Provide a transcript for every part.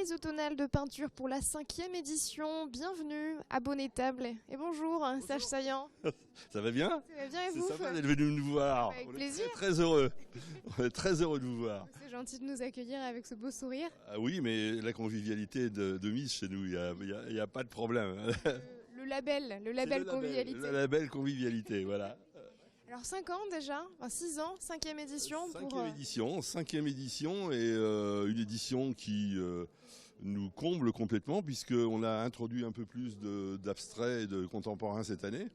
les automnales de peinture pour la 5e édition. Bienvenue à Bonnet-Table. Et bonjour, Serge Saillant. Ça va bien? Ça va bien et C'est vous? sympa d'être venu nous voir. Avec On est plaisir. très heureux. On est très heureux de vous voir. C'est gentil de nous accueillir avec ce beau sourire. Ah oui, mais la convivialité est de mise chez nous. Il y a pas de problème. Le label convivialité. Le label convivialité, voilà. Alors 5 ans déjà, enfin 6 ans, 5e édition. Cinquième édition et une édition qui nous comble complètement puisqu'on a introduit un peu plus d'abstrait et de contemporain cette année.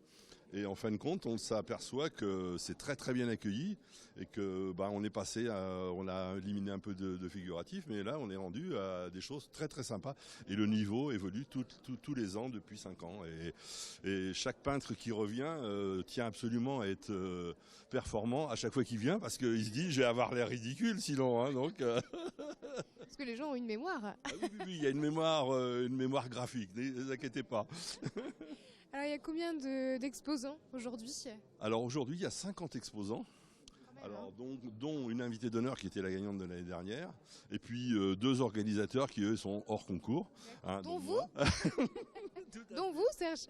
Et en fin de compte, on s'aperçoit que c'est très très bien accueilli et que on est passé on a éliminé un peu de figuratif, mais là on est rendu à des choses très très sympas. Et le niveau évolue tous les ans depuis 5 ans. Et chaque peintre qui revient tient absolument à être performant à chaque fois qu'il vient parce qu'il se dit je vais avoir l'air ridicule sinon. Hein, donc. Parce que les gens ont une mémoire. Ah oui, il y a une mémoire graphique. Ne vous inquiétez pas. Alors il y a combien d'exposants aujourd'hui? Alors aujourd'hui, il y a 50 exposants. Alors, dont une invitée d'honneur qui était la gagnante de l'année dernière, et puis 2 organisateurs qui eux sont hors concours. Hein, dont vous Dont vous, Serge.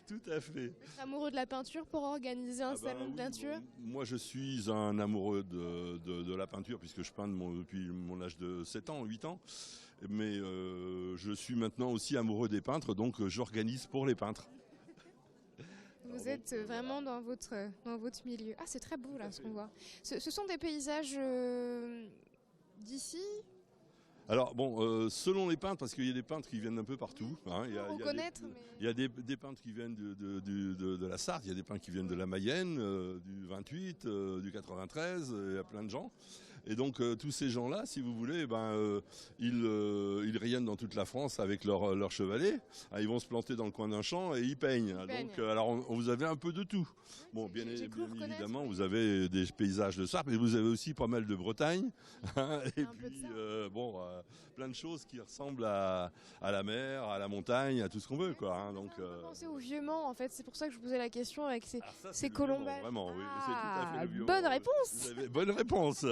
Tout à fait. Vous êtes amoureux de la peinture pour organiser un salon de peinture? Moi je suis un amoureux de la peinture puisque je peins depuis mon âge de 7 ans, 8 ans. Mais je suis maintenant aussi amoureux des peintres, donc j'organise pour les peintres. Vous êtes vraiment dans votre milieu. Ah, c'est très beau là ce qu'on voit. Ce sont des paysages d'ici? Alors selon les peintres, parce qu'il y a des peintres qui viennent d'un peu partout. Hein, il y a des peintres qui viennent de la Sarthe, il y a des peintres qui viennent de la Mayenne, du 28, du 93, il y a plein de gens. Et donc tous ces gens-là, si vous voulez, ils rayonnent dans toute la France avec leur chevalet. Hein, ils vont se planter dans le coin d'un champ et ils peignent. Donc alors vous avez un peu de tout. Bon, bien évidemment, vous avez des paysages de Sarthe, mais vous avez aussi pas mal de Bretagne. Hein, et puis plein de choses qui ressemblent à la mer, à la montagne, à tout ce qu'on veut, quoi. Hein, donc. Pensez au Vieux-Mans, en fait. C'est pour ça que je vous posais la question avec ces colombages. Vraiment, oui. C'est tout à fait le Vieux-Mans. Bonne réponse. Vous avez bonne réponse.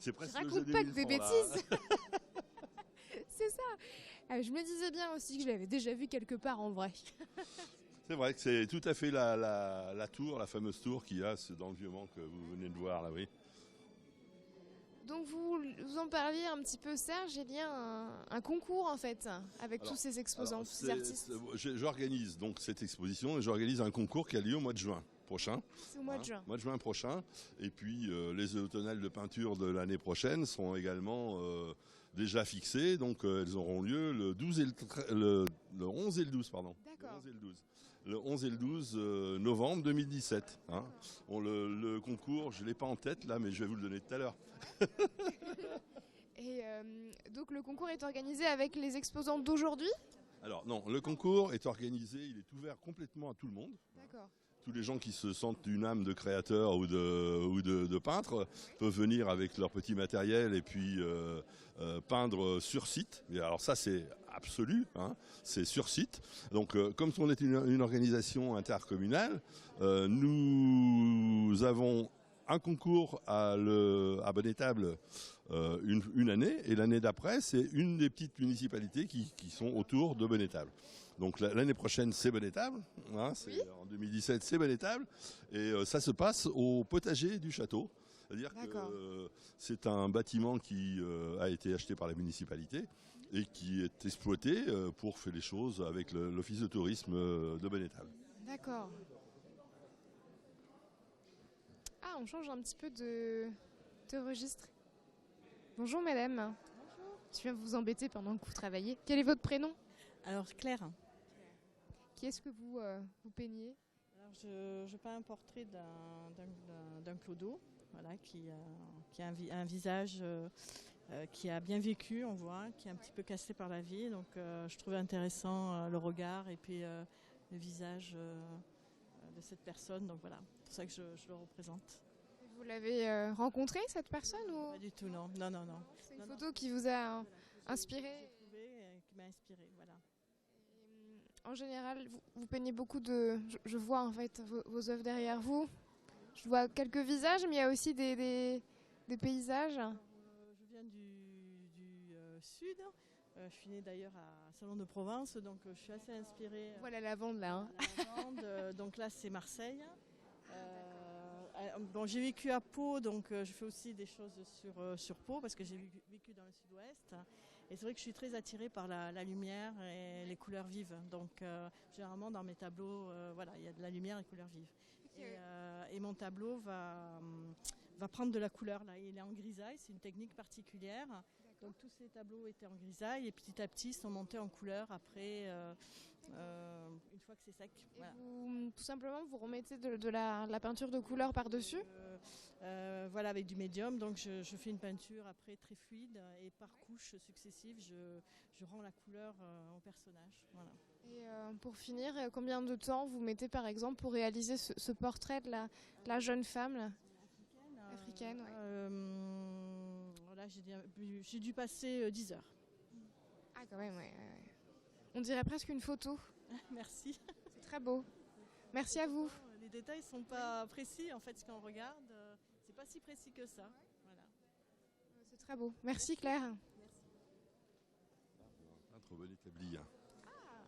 C'est presque. Je raconte pas que des bêtises. C'est ça. Je me disais bien aussi que je l'avais déjà vu quelque part en vrai. C'est vrai que c'est tout à fait la tour, la fameuse tour qu'il y a dans le Vieux-Mans que vous venez de voir là, oui. Donc vous en parliez un petit peu, Serge, il y a un concours en fait, avec tous ces exposants, tous ces artistes. J'organise donc cette exposition et j'organise un concours qui a lieu au mois de juin prochain. C'est au mois de juin. Mois de juin prochain. Et puis les automnales de peinture de l'année prochaine sont également déjà fixées. Donc elles auront lieu le 11 et le 12, pardon. D'accord. Le 11 et le 12 novembre 2017. Hein. Le concours, je ne l'ai pas en tête là, mais je vais vous le donner tout à l'heure. Et donc le concours est organisé avec les exposants d'aujourd'hui? Alors non, le concours est organisé, il est ouvert complètement à tout le monde. D'accord. Tous les gens qui se sentent une âme de créateur ou de peintre peuvent venir avec leur petit matériel et puis peindre sur site. Et alors ça c'est absolu, hein, c'est sur site. Donc comme on est une organisation intercommunale, nous avons un concours à Bonnet-Table une année, et l'année d'après, c'est une des petites municipalités qui sont autour de Bonnet-Table. Donc l'année prochaine, c'est Bonnet-Table, hein, oui. En 2017, c'est Bonnet-Table, et ça se passe au potager du château. C'est-à-dire que c'est un bâtiment qui a été acheté par la municipalité et qui est exploité pour faire les choses avec l'office de tourisme de Bonnet-Table. D'accord. Ah, on change un petit peu de registre. Bonjour madame. Bonjour. Je viens vous embêter pendant que vous travaillez. Quel est votre prénom? Alors Claire. Qui est-ce que vous peignez? Alors je peins un portrait d'un clodo, voilà, qui a un visage qui a bien vécu, on voit, qui est un petit peu cassé par la vie. Donc je trouvais intéressant le regard et puis le visage de cette personne. Donc voilà, c'est pour ça que je le représente. Vous l'avez rencontré cette personne ou... Pas du tout, non. C'est une photo qui vous a inspiré? J'ai trouvé qui m'a inspiré, voilà. En général, vous peignez beaucoup de... Je vois en fait vos œuvres derrière vous. Je vois quelques visages, mais il y a aussi des paysages. Je viens du sud. Je suis née d'ailleurs à Salon de Provence, donc je suis assez inspirée. Voilà la lavande là. Hein. La lavande, donc là c'est Marseille. Bon, j'ai vécu à Pau, donc je fais aussi des choses sur Pau parce que j'ai vécu dans le sud-ouest. Et c'est vrai que je suis très attirée par la lumière et les couleurs vives. Donc généralement dans mes tableaux, voilà, il y a de la lumière et couleurs vives. Okay. Et mon tableau va prendre de la couleur. Là, il est en grisaille, c'est une technique particulière. Donc tous ces tableaux étaient en grisaille et petit à petit sont montés en couleur après, une fois que c'est sec. Voilà. Tout simplement, vous remettez de la peinture de couleur par-dessus voilà, avec du médium. Donc je fais une peinture après très fluide et par couches successives, je rends la couleur au personnage. Voilà. Et pour finir, combien de temps vous mettez par exemple pour réaliser ce portrait de la jeune femme là, africaine Voilà, j'ai dû passer 10 heures. Ah quand même, ouais. On dirait presque une photo. Merci. C'est très beau. Merci à vous. Les détails sont pas précis en fait, ce qu'on regarde, c'est pas si précis que ça. Voilà. C'est très beau. Merci Claire. Merci. Un trop bon établi.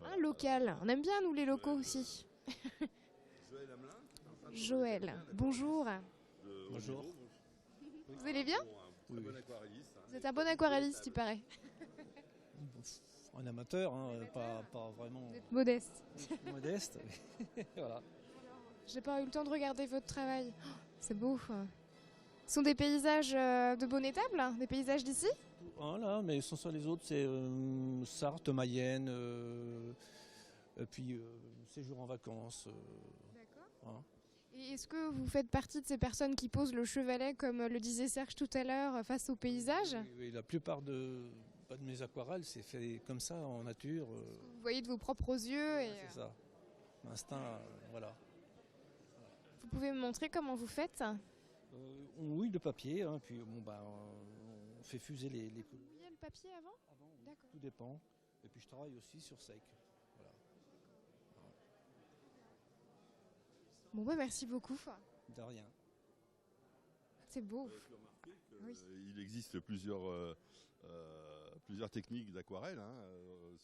Un local. On aime bien nous les locaux aussi. Joël Hamelin. Joël, bonjour. Bonjour. Vous allez bien? Oui. Bon aquarelliste. Vous êtes un bon aquarelliste, il paraît. Un amateur, hein, pas vraiment. Vous êtes modeste. Modeste, voilà. J'ai pas eu le temps de regarder votre travail. Oh, c'est beau. Ce sont des paysages de Bonnetable, hein, des paysages d'ici? Voilà, mais sans ça les autres, c'est Sarthe, Mayenne, puis séjour en vacances. D'accord. Hein. Et est-ce que vous faites partie de ces personnes qui posent le chevalet, comme le disait Serge tout à l'heure, face au paysage? Oui, la plupart de mes aquarelles, c'est fait comme ça, en nature. Vous voyez de vos propres yeux. Ouais, c'est ça. L'instinct, voilà. Vous pouvez me montrer comment vous faites? On mouille le papier, hein, puis bon, on fait fuser les couleurs. Vous mouillez le papier avant? Avant, oui. D'accord. Tout dépend. Et puis je travaille aussi sur sec. Voilà. Bon bah merci beaucoup. De rien. C'est beau. Oui. Il existe plusieurs techniques d'aquarelle, hein,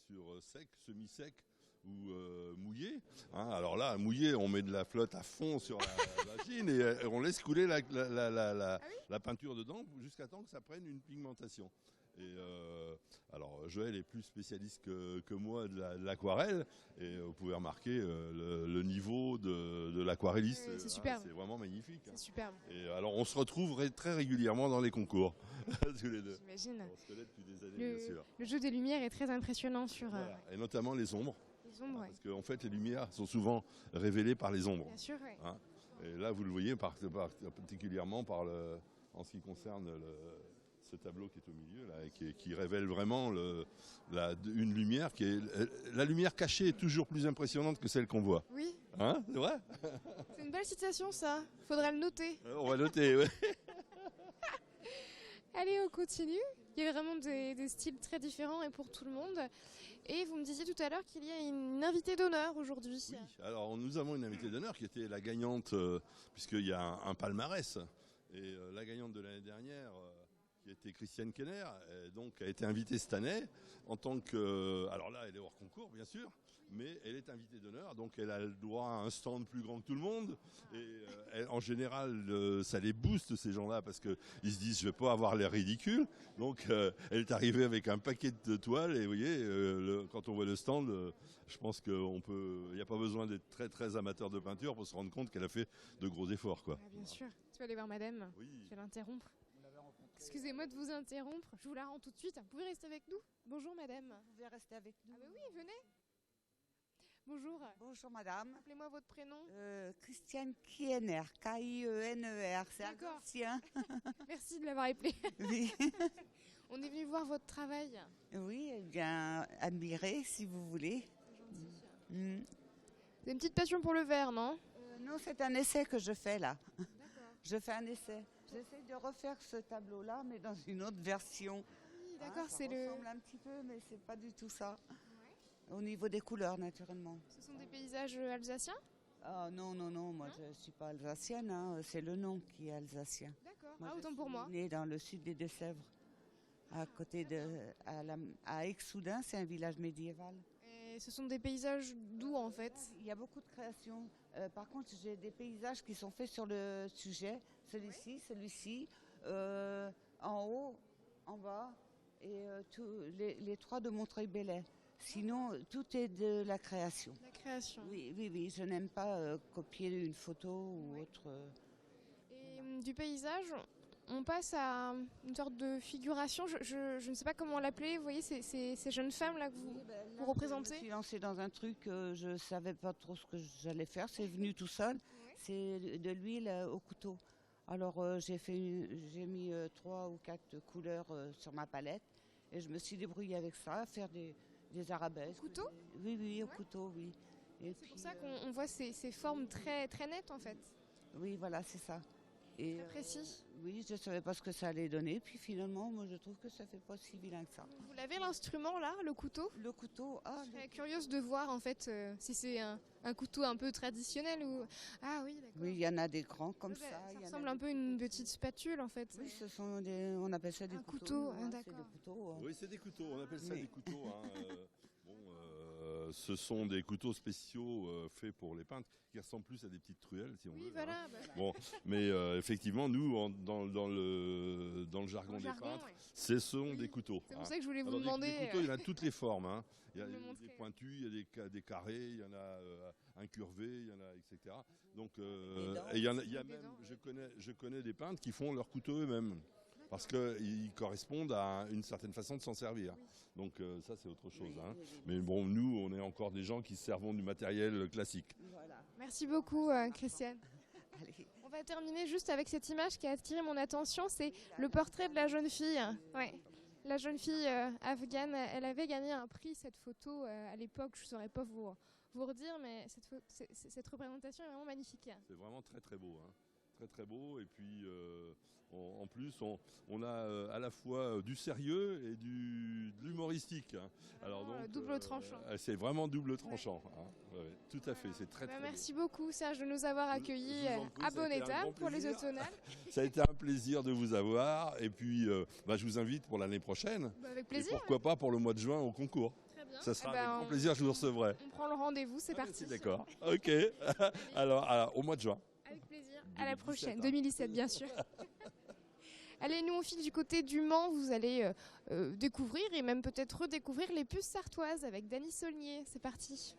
sur sec, semi-sec ou mouillé. Hein. Alors là, mouillé, on met de la flotte à fond sur la machine et on laisse couler la peinture dedans jusqu'à temps que ça prenne une pigmentation. Et alors Joël est plus spécialiste que moi de l'aquarelle et vous pouvez remarquer le niveau de l'aquarelliste. C'est superbe. C'est vraiment magnifique. C'est superbe. Et alors on se retrouve très régulièrement dans les concours tous les deux. J'imagine. On se connaît depuis des années, bien sûr. Le jeu des lumières est très impressionnant sur. Voilà. Et notamment les ombres. Les ombres, parce qu'en fait les lumières sont souvent révélées par les ombres. Bien sûr, oui. Hein. Et là vous le voyez particulièrement en ce qui concerne ce tableau qui est au milieu là, et qui révèle vraiment une lumière qui est la lumière cachée est toujours plus impressionnante que celle qu'on voit. Oui. Hein, c'est vrai? C'est une belle citation ça. Faudrait le noter. On va noter, oui. Allez, on continue. Il y a vraiment des styles très différents et pour tout le monde. Et vous me disiez tout à l'heure qu'il y a une invitée d'honneur aujourd'hui. Oui, alors nous avons une invitée d'honneur qui était la gagnante, puisqu'il y a un palmarès. Et la gagnante de l'année dernière, qui était Christiane Kenner, donc a été invitée cette année en tant que... Alors là, elle est hors concours, bien sûr, mais elle est invitée d'honneur, donc elle a le droit à un stand plus grand que tout le monde. Et en général, ça les booste, ces gens-là, parce qu'ils se disent, je vais pas avoir l'air ridicule. Donc elle est arrivée avec un paquet de toiles, et vous voyez, quand on voit le stand, je pense qu'il n'y a pas besoin d'être très très amateur de peinture pour se rendre compte qu'elle a fait de gros efforts, quoi. Ah, bien sûr. Tu vas aller voir madame. Oui. Je vais l'interrompre. Excusez-moi de vous interrompre, je vous la rends tout de suite. Vous pouvez rester avec nous? Bonjour madame. Vous pouvez rester avec nous. Ah bah oui, venez. Bonjour. Bonjour madame. Appelez-moi votre prénom. Christiane Kiener, K-I-E-N-E-R, c'est ancien. Merci de l'avoir appelé. Oui. On est venu voir votre travail. Oui, eh bien, admirer si vous voulez. C'est gentil. Vous avez une petite passion pour le verre, non? Non, c'est un essai que je fais là. D'accord. Je fais un essai. J'essaie de refaire ce tableau-là, mais dans une autre version. Oui, d'accord, ça c'est ressemble un petit peu, mais c'est pas du tout ça. Ouais. Au niveau des couleurs, naturellement. Ce sont des paysages alsaciens? Ah non, moi je ne suis pas alsacienne, hein. C'est le nom qui est alsacien. D'accord, Moi, autant pour moi. Je suis née dans le sud des Deux-Sèvres. à côté à Aix-Soudun, c'est un village médiéval. Et ce sont des paysages d'où en fait? Il y a beaucoup de créations. Par contre, j'ai des paysages qui sont faits sur le sujet. Celui-ci, en haut, en bas, et les trois de Montreuil-Bellay. Sinon, tout est de la création. La création. Oui, je n'aime pas copier une photo ou autre. Et du paysage, on passe à une sorte de figuration, je ne sais pas comment l'appeler, vous voyez ces jeunes femmes là que vous représentez? Je me suis lancée dans un truc, je ne savais pas trop ce que j'allais faire, c'est venu tout seul, c'est de l'huile au couteau. Alors j'ai mis 3 ou 4 couleurs sur ma palette et je me suis débrouillée avec ça, à faire des arabesques. Au couteau? Oui, au couteau, oui. C'est pour ça qu'on voit ces formes très, très nettes en fait. Oui, voilà, c'est ça. Et, très précis. Oui, je ne savais pas ce que ça allait donner. Puis finalement, moi, je trouve que ça ne fait pas si vilain que ça. Vous l'avez l'instrument là, le couteau? Le couteau, je serais curieuse de voir en fait si c'est un couteau un peu traditionnel ou... Ah oui, d'accord. Oui, il y en a des grands comme ça. Ça ressemble un peu à une petite spatule en fait. Oui, on appelle ça des couteaux. D'accord. Oui, c'est des couteaux, on appelle ça des couteaux. Ce sont des couteaux spéciaux faits pour les peintres qui ressemblent plus à des petites truelles, si on veut. Voilà. Bon, mais effectivement, nous, dans le jargon des peintres, ce sont des couteaux. C'est pour ça que je voulais vous demander. Des couteaux, il y en a toutes les formes. Il y a des pointus, il y a des carrés, il y en a incurvés, il y en a, etc. Donc, je connais des peintres qui font leurs couteaux eux-mêmes. Parce qu'ils correspondent à une certaine façon de s'en servir. Donc ça, c'est autre chose. Mais bon, nous, on est encore des gens qui servons du matériel classique. Voilà. Merci beaucoup, Christiane. Allez. On va terminer juste avec cette image qui a attiré mon attention. C'est le portrait de la jeune fille. Ouais. La jeune fille afghane, elle avait gagné un prix, cette photo, à l'époque. Je ne saurais pas vous redire, mais cette représentation est vraiment magnifique. C'est vraiment très, très beau. Très, très beau. Et puis... en plus, on a à la fois du sérieux et de l'humoristique. Alors donc, double tranchant. C'est vraiment double tranchant. Ouais, tout à fait, c'est très très merci beaucoup Serge de nous avoir accueillis à Bonetta pour les automnales. Ça a été un plaisir de vous avoir et puis je vous invite pour l'année prochaine. Avec plaisir. Et pourquoi pas pour le mois de juin au concours. Très bien. Ça sera avec grand plaisir, je vous recevrai. On prend le rendez-vous, c'est parti. D'accord, ok. alors, au mois de juin. Avec plaisir. À la prochaine, 2017 bien sûr. Allez, nous on file du côté du Mans, vous allez découvrir et même peut-être redécouvrir les puces sartoises avec Dany Saulnier. C'est parti.